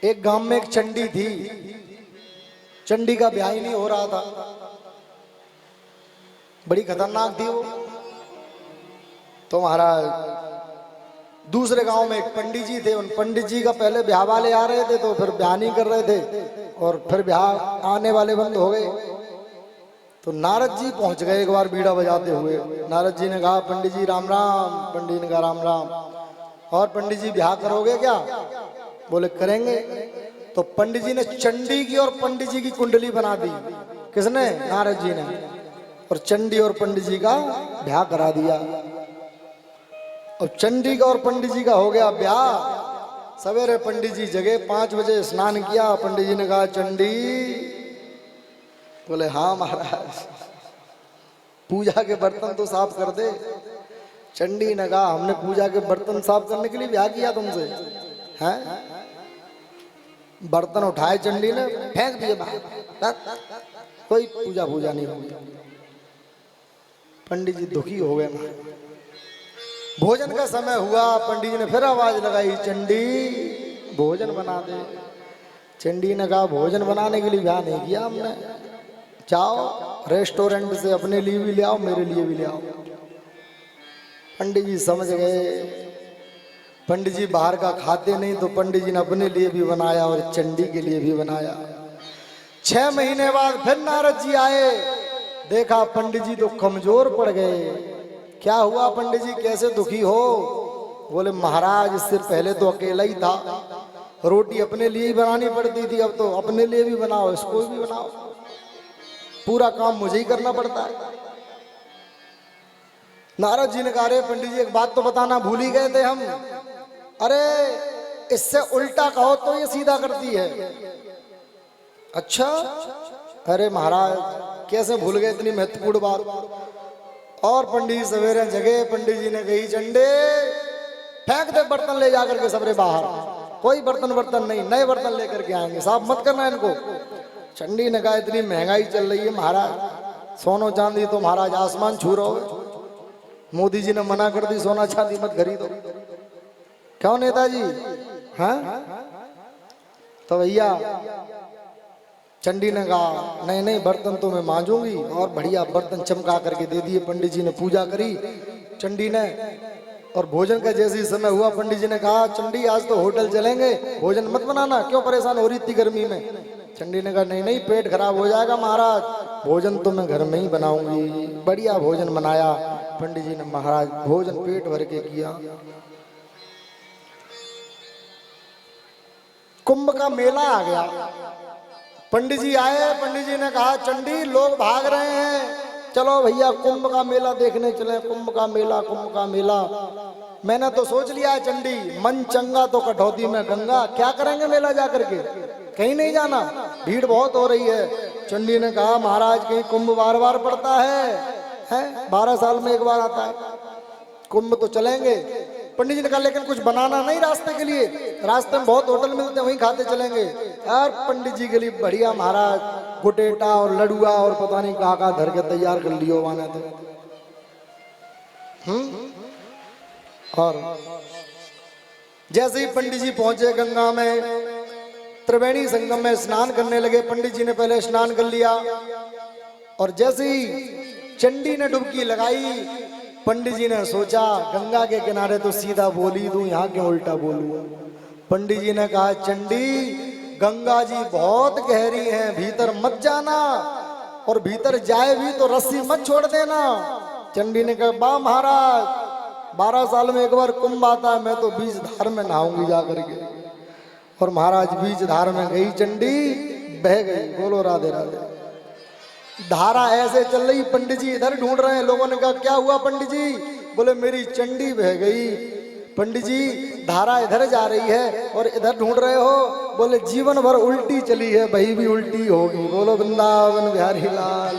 एक गांव में एक चंडी थी। चंडी का ब्याह ही नहीं हो रहा था, बड़ी खतरनाक थी वो। तो महाराज दूसरे गांव में एक पंडित जी थे, उन पंडित जी का पहले ब्याह वाले आ रहे थे तो फिर ब्याह नहीं कर रहे थे और फिर ब्याह आने वाले बंद हो गए। तो नारद जी पहुंच गए एक बार बीड़ा बजाते हुए। नारद जी ने कहा पंडित जी राम राम। पंडित ने कहा राम राम। और पंडित जी ब्याह करोगे क्या? बोले करेंगे। तो पंडित जी ने चंडी की और पंडित जी की कुंडली बना दी। किसने? नारद जी ने। और चंडी और पंडित जी का ब्याह करा दिया। अब चंडी का और पंडित जी का हो गया ब्याह। सवेरे पंडित जी जगे, 5 बजे स्नान किया। पंडित जी ने कहा चंडी। बोले हाँ महाराज, पूजा के बर्तन तो साफ कर दे। चंडी ने कहा हमने पूजा के बर्तन साफ करने के लिए ब्याह किया तुमसे, हैं? बर्तन उठाए चंडी ने, फेंक दिए बाहर। कोई पूजा पूजा नहीं होगी। पंडित जी दुखी हो गए। भोजन का समय हुआ, पंडित जी ने फिर आवाज लगाई चंडी भोजन बना दे। चंडी ने कहा भोजन बनाने के लिए ब्याह नहीं किया हमने, जाओ रेस्टोरेंट से अपने लिए भी ले आओ, मेरे लिए भी ले आओ। पंडित जी समझ गए। पंडित जी बाहर का खाते नहीं तो पंडित जी ने अपने लिए भी बनाया और चंडी के लिए भी बनाया। 6 महीने बाद फिर नारद जी आए, देखा पंडित जी तो कमजोर पड़ गए। क्या हुआ पंडित जी, कैसे दुखी हो? बोले महाराज इससे पहले तो अकेला ही था, रोटी अपने लिए ही बनानी पड़ती थी, अब तो अपने लिए भी बनाओ, इसको भी बनाओ, पूरा काम मुझे ही करना पड़ता है। नारद जी ने कहा अरे पंडित जी एक बात तो बताना भूल ही गए थे हम। अरे इससे उल्टा कहो तो ये सीधा करती है। अच्छा? अरे महाराज कैसे भूल गए इतनी महत्वपूर्ण बात? और पंडित जी सवेरे जगे। पंडित जी ने कही चंडे फेंक दे बर्तन ले जाकर के सबरे बाहर, कोई बर्तन नहीं, नए बर्तन लेकर के आएंगे, साफ मत करना इनको। चंडी ने कहा इतनी महंगाई चल रही है महाराज, सोनो चांदी तो महाराज आसमान छू रहे हो। मोदी जी ने मना कर दी सोना चांदी मत खरीदो। क्यों नेताजी? हाँ? तो भैया चंडी ने कहा नहीं नहीं बर्तन तो मैं मांजूंगी, और बढ़िया बर्तन चमका करके दे दिए। पंडित जी ने पूजा करी चंडी ने। और भोजन का जैसे ही समय हुआ पंडित जी ने कहा चंडी आज तो होटल चलेंगे, भोजन मत बनाना, क्यों परेशान हो रही इतनी गर्मी में? चंडी ने कहा नहीं नहीं पेट खराब हो जाएगा महाराज, भोजन तो मैं घर में ही बनाऊंगी। बढ़िया भोजन बनाया पंडित जी ने। महाराज भोजन पेट भर के किया। कुंभ का मेला आ गया। पंडित जी आए, पंडित जी ने कहा चंडी लोग भाग रहे हैं, चलो भैया कुंभ का मेला देखने चले। कुंभ का मेला, कुंभ का मेला। मैंने तो सोच लिया है चंडी, मन चंगा तो कटौती में गंगा। क्या करेंगे मेला जाकर के? कहीं नहीं जाना, भीड़ बहुत हो रही है। चंडी ने कहा महाराज कहीं कुंभ बार बार पड़ता है? 12 साल में एक बार आता है कुंभ, तो चलेंगे। पंडित जी ने कहा लेकिन कुछ बनाना नहीं रास्ते के लिए? रास्ते में बहुत होटल मिलते हैं, वहीं खाते चलेंगे। यार पंडित जी के लिए बढ़िया महाराज गुटेटा और लडुआ और पता नहीं कहाँ धर के तैयार कर लियो वाने थे। और जैसे ही पंडित जी पहुंचे गंगा में, त्रिवेणी संगम में स्नान करने लगे। पंडित जी ने पहले स्नान कर लिया और जैसे ही चंडी ने डुबकी लगाई, पंडित जी ने सोचा गंगा के किनारे तो सीधा बोल ही दूं, यहाँ क्यों उल्टा बोलूं? पंडित जी ने कहा चंडी गंगा जी बहुत गहरी है, भीतर मत जाना, और भीतर जाए भी तो रस्सी मत छोड़ देना। चंडी ने कहा बा महाराज 12 साल में एक बार कुंभ आता है, मैं तो बीच धार में नहाऊंगी जाकर के। और महाराज बीच धार में गई चंडी, बह गई। बोलो राधे राधे। धारा ऐसे चल रही, पंडित जी इधर ढूंढ रहे हैं। लोगों ने कहा क्या हुआ पंडित जी? बोले मेरी चंडी बह गई। पंडित जी धारा इधर जा रही है और इधर ढूंढ रहे हो? बोले जीवन भर उल्टी चली है, वही भी उल्टी होगी। बोलो वृंदावन बिहारी लाल।